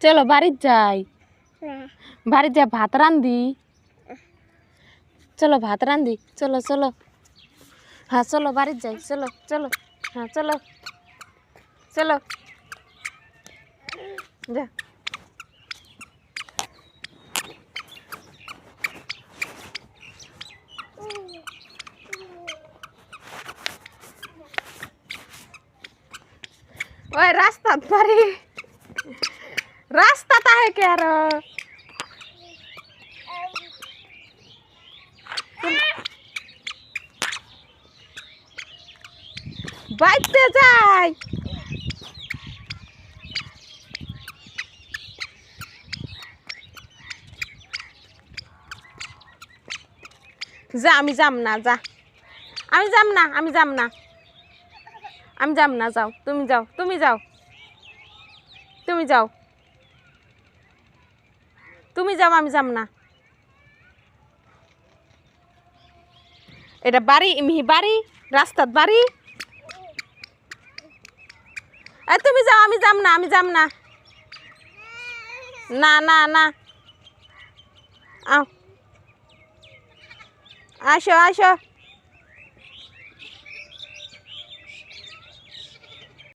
চলো বাড়ির যাই, বাড়ির যা ভাত রান্ধি। চলো ভাত রান্ধি, চলো চলো। হ্যাঁ চলো বাড়ির যাই, চলো চলো। হ্যাঁ চলো চলো যা। ওই রাস্তা বাড়ি, রাস্তা তাহে কে আর বাইতে যাই। যা আমি যাম না, যা আমি যাম না, আমি যাম না, আমি যাম না। যাও তুমি, যাও তুমি, যাও তুমি, যাও তুমি, যাও আমি যাম না। এটা বাড়ি, মিহি বাড়ি, রাস্তার বাড়ি। তুমি যাও, আমি যাম না, আমি যাম না। না না না, আও আসো আসো।